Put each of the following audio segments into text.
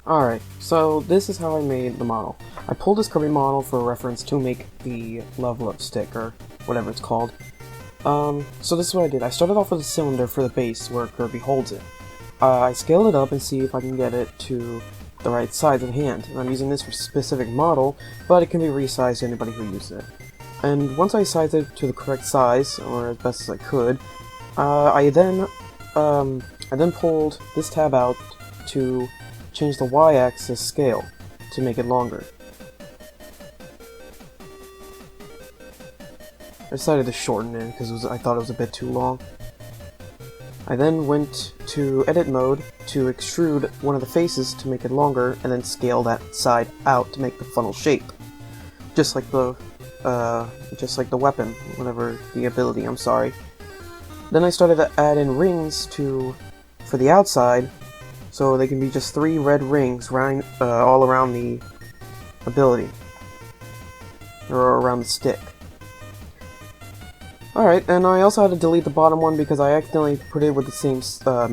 Alright, so this is how I made the model. I pulled this Kirby model for reference to make the level up stick, or whatever it's called. So this is what I did. I started off with a cylinder for the base where Kirby holds it. I scaled it up and see if I can get it to the right size of the hand. And I'm using this for a specific model, but it can be resized to anybody who uses it. And once I sized it to the correct size, or as best as I could, I then pulled this tab out to change the y-axis scale to make it longer. I decided to shorten it because I thought it was a bit too long. I then went to edit mode to extrude one of the faces to make it longer, and then scale that side out to make the funnel shape, just like the weapon, whatever the ability. I'm sorry. Then I started to add in rings for the outside, so they can be just 3 red rings all around the ability, or around the stick. Alright, and I also had to delete the bottom one because I accidentally put it with the same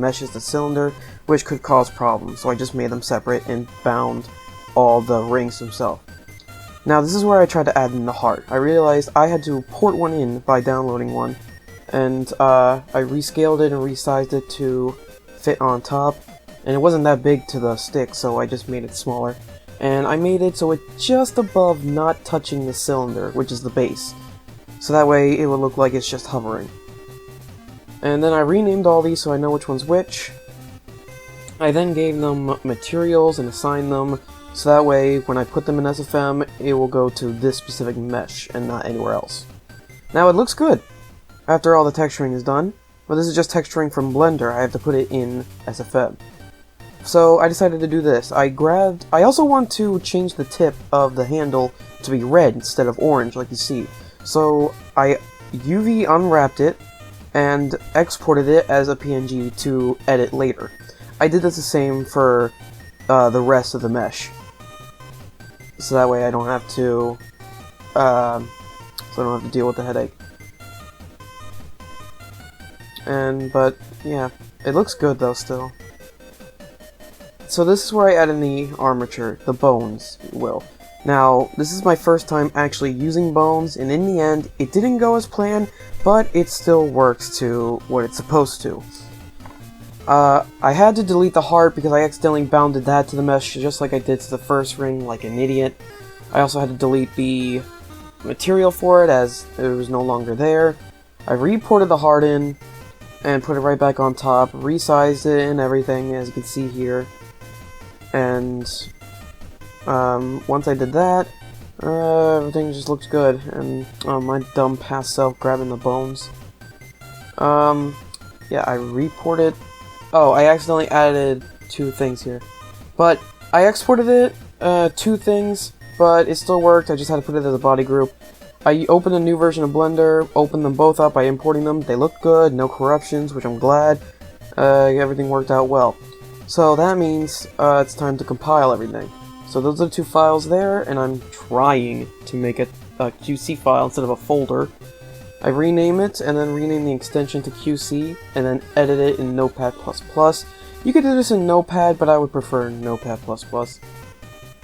mesh as the cylinder, which could cause problems, so I just made them separate and bound all the rings themselves. Now this is where I tried to add in the heart. I realized I had to port one in by downloading one, and I rescaled it and resized it to fit on top, and it wasn't that big to the stick, so I just made it smaller. And I made it so it's just above not touching the cylinder, which is the base. So that way it would look like it's just hovering. And then I renamed all these so I know which one's which. I then gave them materials and assigned them, so that way when I put them in SFM, it will go to this specific mesh and not anywhere else. Now it looks good after all the texturing is done, but this is just texturing from Blender. I have to put it in SFM. So I decided to do this. I also want to change the tip of the handle to be red instead of orange like you see. So I UV unwrapped it and exported it as a PNG to edit later. I did this the same for the rest of the mesh, so that way I don't have to deal with the headache. But yeah, it looks good though still. So this is where I add in the armature, the bones, if you will. Now, this is my first time actually using bones, and in the end, it didn't go as planned, but it still works to what it's supposed to. I had to delete the heart because I accidentally bounded that to the mesh just like I did to the first ring, like an idiot. I also had to delete the material for it as it was no longer there. I reported the heart in and put it right back on top, resized it and everything, as you can see here. And once I did that, everything just looks good, and my dumb past self grabbing the bones. Yeah, I reported. Oh, I accidentally added 2 things here, but I exported it, 2 things, but it still worked. I just had to put it as a body group. I opened a new version of Blender, opened them both up by importing them. They look good, no corruptions, which I'm glad. Everything worked out well. So that means it's time to compile everything. So those are the 2 files there, and I'm trying to make it a QC file instead of a folder. I rename it, and then rename the extension to QC, and then edit it in Notepad++. You could do this in Notepad, but I would prefer Notepad++.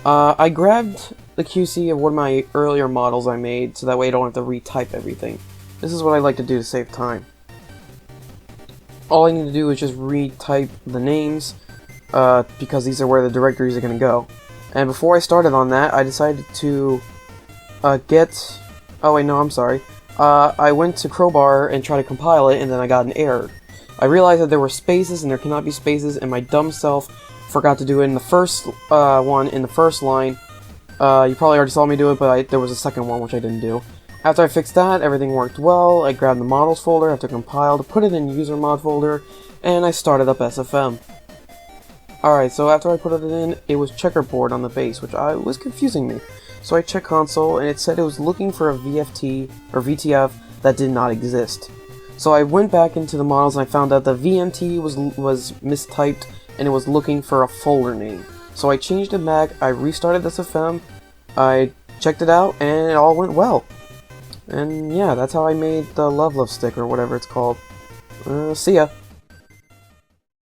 I grabbed the QC of one of my earlier models I made, so that way I don't have to retype everything. This is what I like to do to save time. All I need to do is just retype the names, because these are where the directories are going to go. And before I started on that, I decided to oh wait, no, I'm sorry. I went to Crowbar and tried to compile it, and then I got an error. I realized that there were spaces and there cannot be spaces, and my dumb self forgot to do it in the first one, in the first line. You probably already saw me do it, but there was a second one which I didn't do. After I fixed that, everything worked well. I grabbed the models folder after compiled, put it in user mod folder, and I started up SFM. Alright, so after I put it in, it was checkerboard on the base, which was confusing me. So I checked console, and it said it was looking for a VFT, or VTF, that did not exist. So I went back into the models, and I found out the VMT was mistyped, and it was looking for a folder name. So I changed it back, I restarted SFM, I checked it out, and it all went well. And yeah, that's how I made the Love stick, or whatever it's called. See ya.